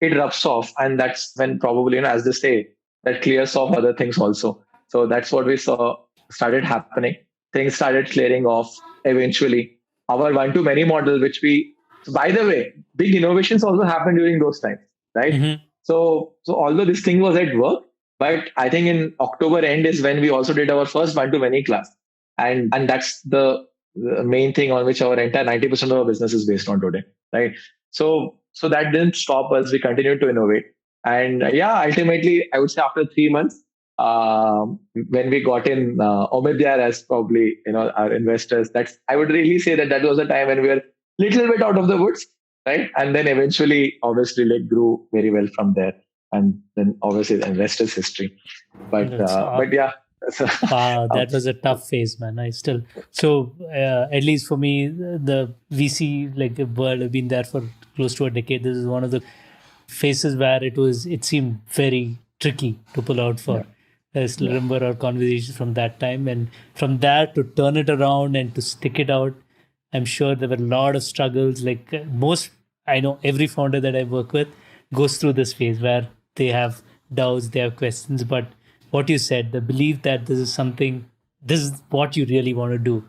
it rubs off, and that's when probably, as they say, that clears off other things also. So that's what we saw started happening. Things started clearing off eventually. Our one to many model, which we, so by the way, big innovations also happened during those times, right? Mm-hmm. So although this thing was at work, but I think in October end is when we also did our first one to many class, and that's the main thing on which our entire 90% of our business is based on today, right? So that didn't stop us. We continued to innovate, and yeah, ultimately, I would say after 3 months, when we got in Omidyar as probably our investors, that's, I would really say that was a time when we were little bit out of the woods, right? And then eventually, obviously, like, grew very well from there, and then obviously the investors' history. That's But yeah, so, wow, um, that was a tough phase, man. I still so at least for me, the VC like world have been there for close to a decade. This is one of the phases where it seemed very tricky to pull out yeah, for. I still yeah, remember our conversation from that time, and from that to turn it around and to stick it out. I'm sure there were a lot of struggles. Like most, I know every founder that I work with goes through this phase where they have doubts, they have questions, but what you said, the belief that this is something, this is what you really want to do,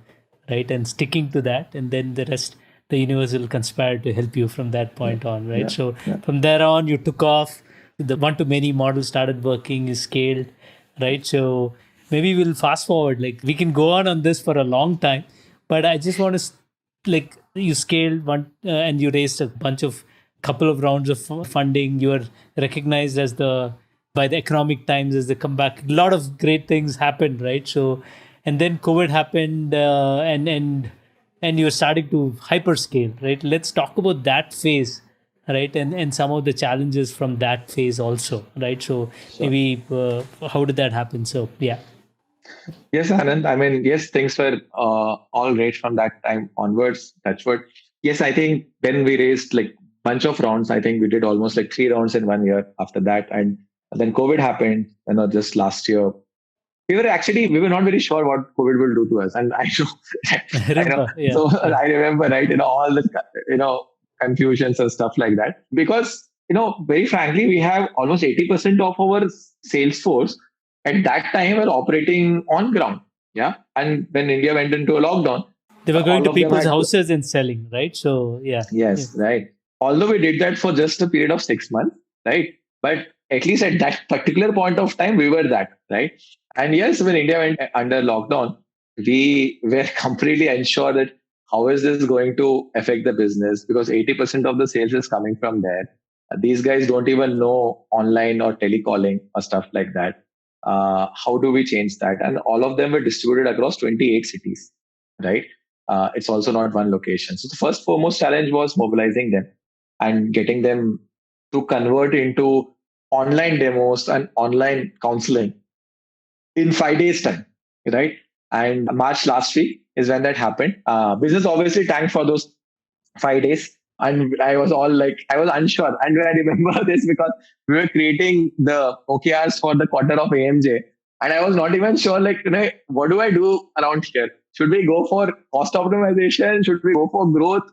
right? And sticking to that, and then the rest, the universe will conspire to help you from that point on, right? Yeah. So Yeah. from there on, you took off. The one to many model started working, you scaled, right? So maybe we'll fast forward. Like we can go on this for a long time, but I just want to like you scaled one and you raised a bunch of couple of rounds of funding. You were recognized as the by the Economic Times as the comeback. A lot of great things happened, right? So, and then COVID happened, and you're starting to hyperscale, right? Let's talk about that phase, right? And some of the challenges from that phase also, right? So Sure. maybe how did that happen? So yeah. Yes, Anand. I mean, yes, things were all great from that time onwards. That's what. Yes, I think then we raised like bunch of rounds. I think we did almost like 3 rounds in 1 year after that, and then COVID happened. Just last year, we were not very sure what COVID will do to us, and I know, I know. Remember, yeah, So yeah. I remember, right? All the confusions and stuff like that, because very frankly, we have almost 80% of our sales force at that time were operating on ground. Yeah. And when India went into a lockdown, They were going all to of them people's had to, houses and selling, right? So yeah, yeah. yes, right. Although we did that for just a period of 6 months, right? But at least at that particular point of time, we were that, right? And yes, when India went under lockdown, we were completely unsure that how is this going to affect the business, because 80% of the sales is coming from there. These guys don't even know online or telecalling or stuff like that. How do we change that? And all of them were distributed across 28 cities, right? It's also not one location. So the first foremost challenge was mobilizing them and getting them to convert into online demos and online counseling in 5 days time, right? And March last week is when that happened. Business obviously tanked for those 5 days. And I was all like, I was unsure. And when I remember this, because we were creating the OKRs for the quarter of AMJ, and I was not even sure, like, what do I do around here? Should we go for cost optimization? Should we go for growth?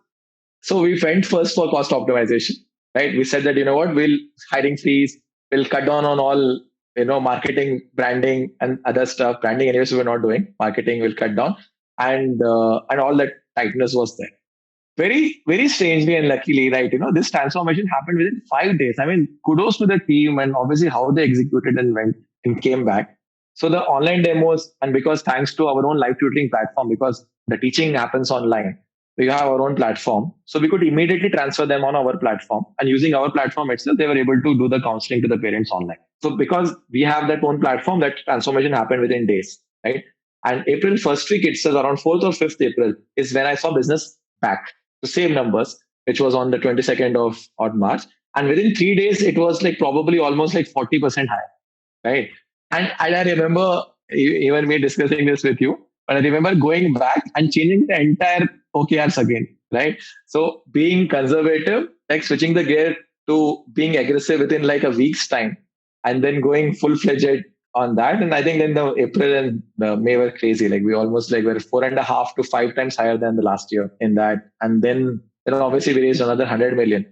So we went first for cost optimization, right? We said that, what, we'll hiring freeze, we'll cut down on all, marketing, branding and other stuff. Branding anyways, we were not doing. Marketing will cut down, and all that tightness was there. Very, very strangely and luckily, right? This transformation happened within 5 days. I mean, kudos to the team and obviously how they executed and went and came back. So the online demos, and because thanks to our own live tutoring platform, because the teaching happens online, we have our own platform. So we could immediately transfer them on our platform, and using our platform itself, they were able to do the counseling to the parents online. So because we have that own platform, that transformation happened within days, right? And April first week itself, around 4th or 5th April, is when I saw business back the same numbers, which was on the 22nd of March. And within 3 days, it was like probably almost like 40% higher, right? And I remember even me discussing this with you, but I remember going back and changing the entire OKRs again, right? So being conservative, like switching the gear to being aggressive within like a week's time, and then going full-fledged on that. And I think then the April and the May were crazy. Like we almost like were 4.5 to 5 times higher than the last year in that. And then obviously we raised another 100 million.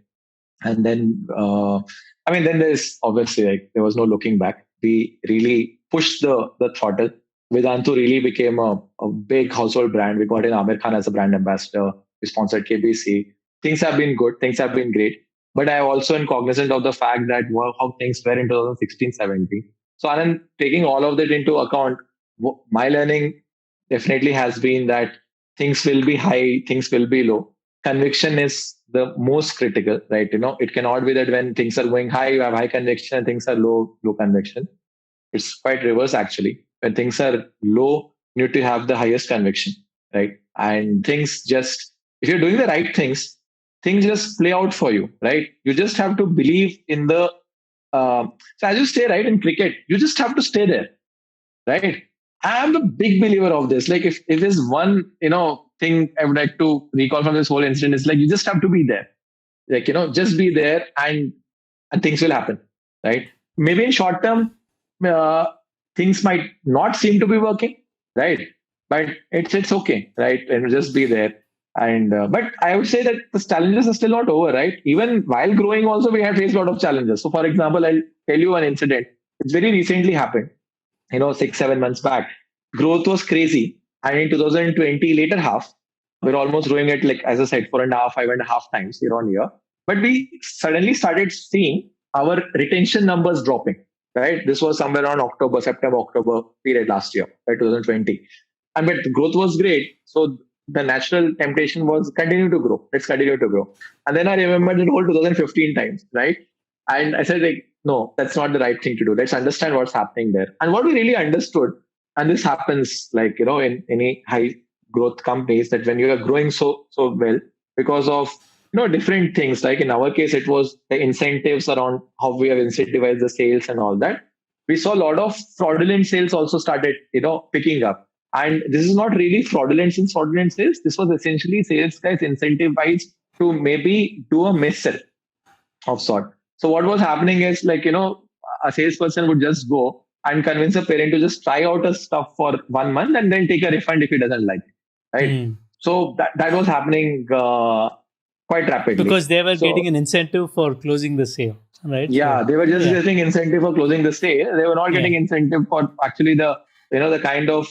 And then then there's obviously like there was no looking back. We really pushed the throttle. Vedantu really became a big household brand. We got in Amir Khan as a brand ambassador. We sponsored KBC. Things have been good. Things have been great. But I also am cognizant of the fact that how things were in 2016-17. So Anand, taking all of that into account, my learning definitely has been that things will be high, things will be low. Conviction is the most critical, right? It cannot be that when things are going high, you have high conviction, and things are low conviction. It's quite reverse actually. When things are low, you need to have the highest conviction, right? And things just, if you're doing the right things just play out for you, right? You just have to believe in the, so as you say, right, in cricket, you just have to stay there, right? I'm a big believer of this. Like if there's one, thing I would like to recall from this whole incident is like, you just have to be there. Like, just be there and things will happen, right? Maybe in short term, things might not seem to be working, right? But it's okay, right? And just be there. And but I would say that the challenges are still not over, right? Even while growing, also we have faced a lot of challenges. So, for example, I'll tell you an incident. It's very recently happened. 6-7 months back, growth was crazy. And in 2020, later half, we're almost growing at, like, as I said, 4.5, 5.5 times year on year. But we suddenly started seeing our retention numbers dropping, right? This was somewhere around September, October period last year, right, 2020. And but the growth was great. So the natural temptation was continue to grow. Let's continue to grow. And then I remembered the whole 2015 times, right? And I said, like, no, that's not the right thing to do. Let's understand what's happening there. And what we really understood, and this happens, like, in any high growth companies, that when you are growing so well, because of different things, like in our case, it was the incentives around how we have incentivized the sales and all that. We saw a lot of fraudulent sales also started picking up. And this is not really fraudulent sales. This was essentially sales guys incentivized to maybe do a miss sell of sort. So what was happening is, like, a salesperson would just go and convince a parent to just try out a stuff for 1 month and then take a refund if he doesn't like it, right? So that was happening quite rapidly. Because they were getting an incentive for closing the sale, right? Yeah, they were just getting incentive for closing the sale. They were not getting incentive for actually the kind of,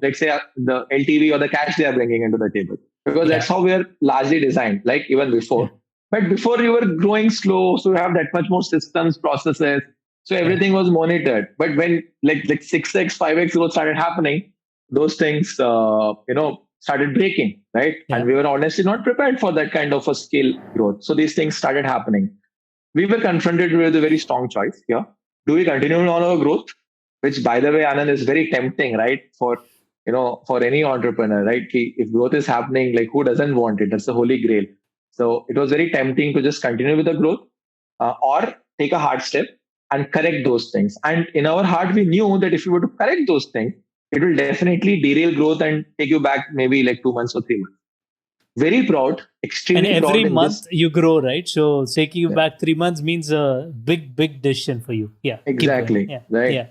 let's say, the LTV or the cash they are bringing into the table. Because that's how we are largely designed, like even before. Yeah. But before, you were growing slow, so you have that much more systems, processes. So everything was monitored. But when like 6x, 5x growth started happening, those things, started breaking, right? Yeah. And we were honestly not prepared for that kind of a scale growth. So these things started happening. We were confronted with a very strong choice here. Do we continue on our growth? Which, by the way, Anand, is very tempting, right? For any entrepreneur, right? If growth is happening, like, who doesn't want it? That's the holy grail. So it was very tempting to just continue with the growth, or take a hard step and correct those things. And in our heart, we knew that if we were to correct those things, it will definitely derail growth and take you back maybe like 2 months or 3 months. Very proud, extremely proud. And every month this. You grow, right? So taking you back 3 months means a big decision for you. Yeah, exactly. Yeah. Right. Yeah.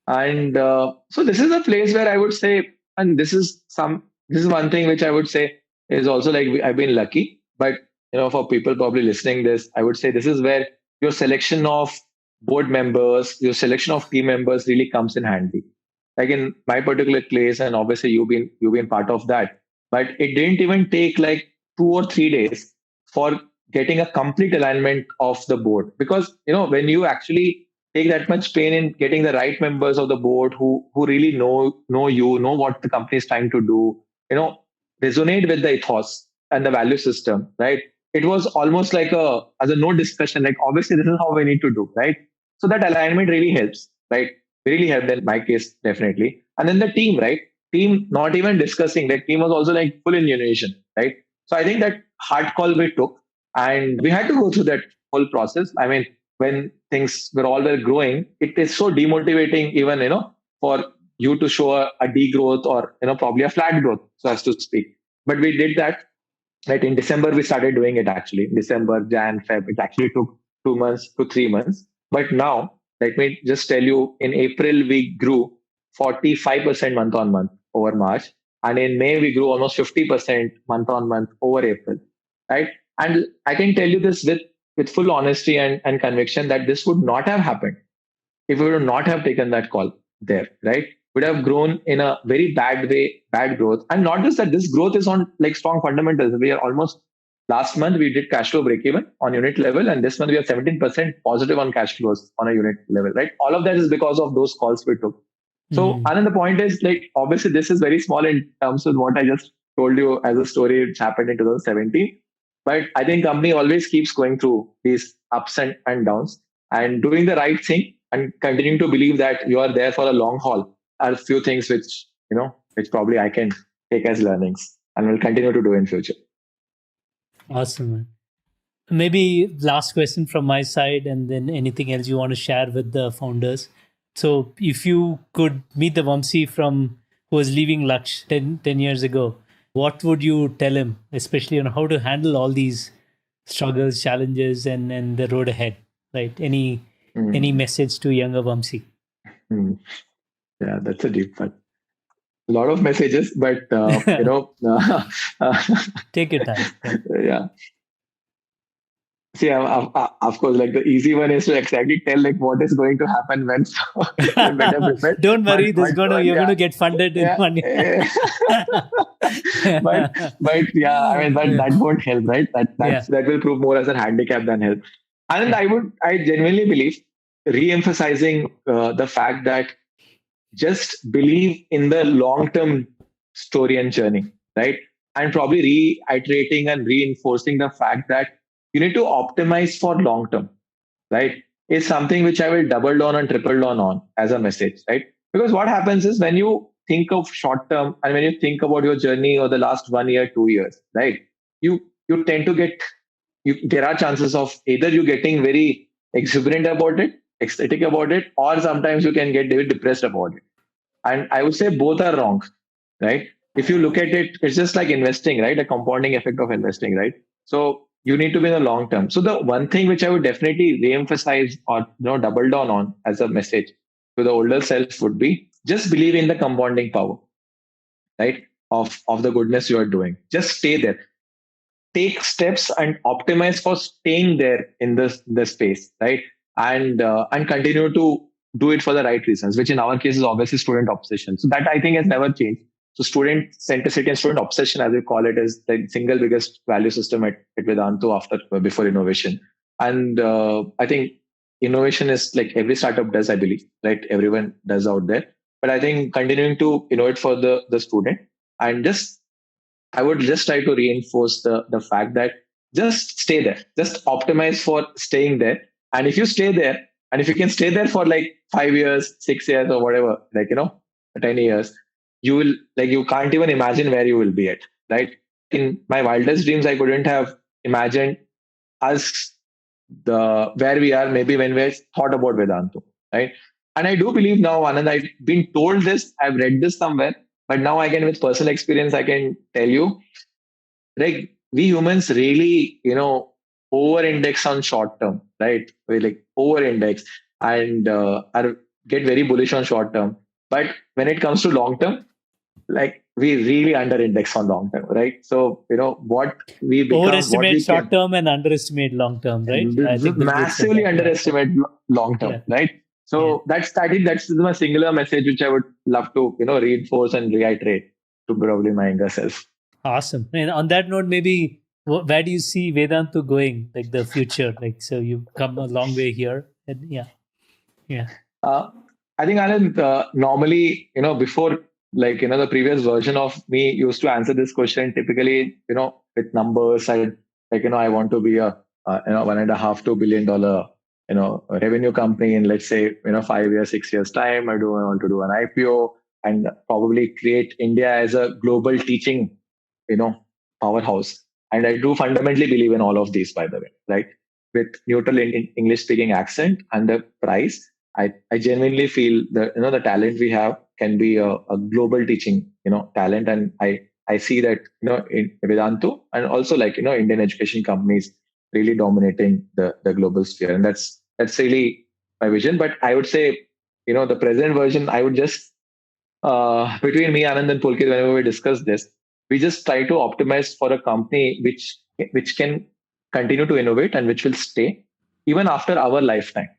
And so this is a place where I would say, and this is one thing which I would say is also, like, I've been lucky. But for people probably listening this, I would say this is where your selection of board members, your selection of team members really comes in handy. Like in my particular case, and obviously you've been part of that. But it didn't even take like 2 or 3 days for getting a complete alignment of the board. Because when you actually take that much pain in getting the right members of the board who really know what the company is trying to do, resonate with the ethos and the value system, right? It was almost like as a no discussion, like, obviously this is how we need to do, right? So that alignment really helps, right? Really helped in my case, definitely. And then the team, right? Team not even discussing, like, team was also like full in unison, right? So I think that hard call we took, and we had to go through that whole process. I mean, when things were growing, it is so demotivating, even for you to show a degrowth or probably a flat growth, so as to speak. But we did that. Right, in December we started doing it. Actually, December, Jan, Feb. It actually took 2 months to 3 months. But now, let me just tell you, in April we grew 45% month on month over March, and in May we grew almost 50% month on month over April. Right, and I can tell you this with full honesty and conviction that this would not have happened if we would not have taken that call there, right? Would have grown in a very bad way, bad growth. And not just that, this growth is on like strong fundamentals. We are almost, last month we did cash flow break even on unit level, and this month we are 17% positive on cash flows on a unit level, right? All of that is because of those calls we took. So, and the point is, like, obviously this is very small in terms of what I just told you as a story which happened in 2017. But I think company always keeps going through these ups and downs, and doing the right thing and continuing to believe that you are there for a long haul are a few things which probably I can take as learnings and will continue to do in future. Awesome, man. Maybe last question from my side, and then anything else you want to share with the founders. So if you could meet the Vamsi who was leaving Lakshya 10 years ago, what would you tell him, especially on how to handle all these struggles, challenges, and the road ahead, right? Any message to younger Vamsi? Yeah, that's a deep one. A lot of messages, but take your time. Yeah. See, of course, like the easy one is to exactly tell like what is going to happen when, so you're better prepared. Don't worry, you're Yeah, gonna get funded in yeah. 1 year. but yeah, I mean Yeah. that won't help, right? Yeah. That will prove more as a handicap than help. And Yeah. I genuinely believe re-emphasizing the fact that just believe in the long term story and journey, right? And probably reiterating and reinforcing the fact that you need to optimize for long term, right? Is something which I will double down and triple down on as a message, right? Because what happens is when you think of short term and when you think about your journey or the last 1 year, 2 years, right? You tend to get there are chances of either you getting very exuberant about it, ecstatic about it, or sometimes you can get very depressed about it. And I would say both are wrong, right? If you look at it, it's just like investing, right? A compounding effect of investing, right? So you need to be in the long term. So the one thing which I would definitely re-emphasize or double down on as a message to the older self would be just believe in the compounding power, right? Of the goodness you are doing. Just stay there. Take steps and optimize for staying there in this space, right? And continue to do it for the right reasons, which in our case is obviously student obsession. So that I think has never changed. So student centricity and student obsession, as we call it, is the single biggest value system at Vedantu after before innovation. And I think innovation is like every startup does, I believe, right? Everyone does out there. But I think continuing to innovate for the student and just I would just try to reinforce the fact that just stay there, just optimize for staying there. And if you stay there, and if you can stay there for like 5 years, 6 years, or whatever, like 10 years, you will like you can't even imagine where you will be at, right? In my wildest dreams, I couldn't have imagined us the where we are maybe when we thought about Vedantu, right? And I do believe now, Anand, I've been told this, I've read this somewhere, but now I can, with personal experience, I can tell you, like we humans really, over index on short term, right? We like over index and are get very bullish on short term. But when it comes to long term, like we really under index on long term, right? So, what we become, what Overestimate we short can term and underestimate long term, right? I think Bill Gates said massively that. Yeah. underestimate long term, Yeah. right? Yeah. So I think that's my singular message which I would love to reinforce and reiterate to probably my younger self. Awesome. And on that note, maybe where do you see Vedantu going, like the future? Like, so you've come a long way here. And yeah. Yeah. Uh, I think Anand, normally before like the previous version of me used to answer this question typically with numbers. I like I want to be a $1.5 to $2 billion revenue company in, let's say 5 years 6 years time. I want to do an IPO and probably create India as a global teaching you know powerhouse. And I do fundamentally believe in all of these, by the way, right? With neutral English speaking accent and the price, I genuinely feel that the talent we have can be a global teaching talent. And I see that in Vedantu and also like Indian education companies really dominating the global sphere. And that's really my vision. But I would say the present version, I would just between me, Anand, and Pulkit, whenever we discuss this, we just try to optimize for a company which can continue to innovate and which will stay even after our lifetime.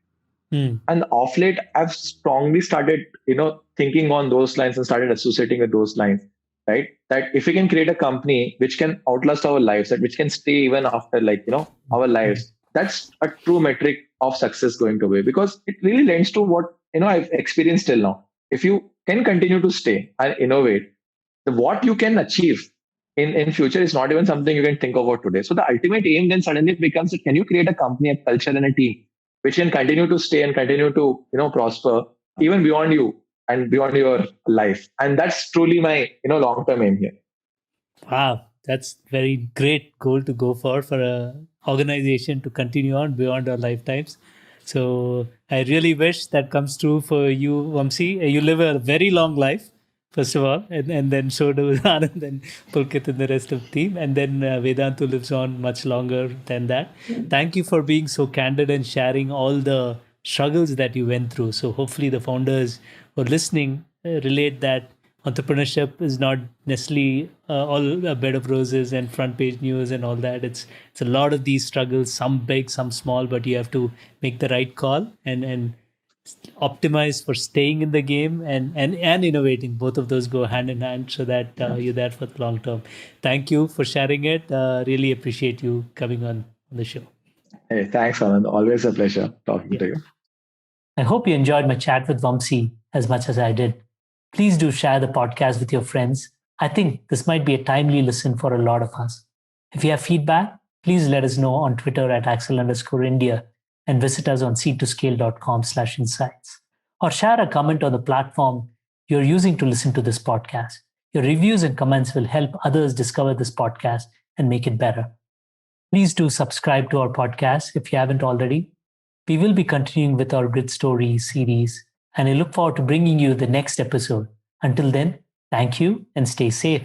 Hmm. And off late, I've strongly started, thinking on those lines and started associating with those lines, right? That if we can create a company which can outlast our lives, that which can stay even after like, our lives, that's a true metric of success going to be, because it really lends to what, I've experienced till now. If you can continue to stay and innovate, what you can achieve in future is not even something you can think about today. So the ultimate aim then suddenly becomes, can you create a company, a culture, and a team which can continue to stay and continue to prosper even beyond you and beyond your life. And that's truly my long term aim here. Wow, that's very great goal to go for a organization to continue on beyond our lifetimes. So I really wish that comes true for you, Vamsi. You live a very long life, first of all, and then so do Anand and Pulkit and the rest of the team. And then Vedantu lives on much longer than that. Thank you for being so candid and sharing all the struggles that you went through. So hopefully the founders who are listening relate that entrepreneurship is not necessarily all a bed of roses and front page news and all that. It's a lot of these struggles, some big, some small, but you have to make the right call and optimize for staying in the game and innovating. Both of those go hand in hand so that you're there for the long term. Thank you for sharing it. Really appreciate you coming on the show. Hey, thanks, Anand. Always a pleasure talking Yeah. to you. I hope you enjoyed my chat with Vamsi as much as I did. Please do share the podcast with your friends. I think this might be a timely listen for a lot of us. If you have feedback, please let us know on Twitter at Axel_India and visit us on seed2scale.com/insights. Or share a comment on the platform you're using to listen to this podcast. Your reviews and comments will help others discover this podcast and make it better. Please do subscribe to our podcast if you haven't already. We will be continuing with our Grid Stories series, and I look forward to bringing you the next episode. Until then, thank you and stay safe.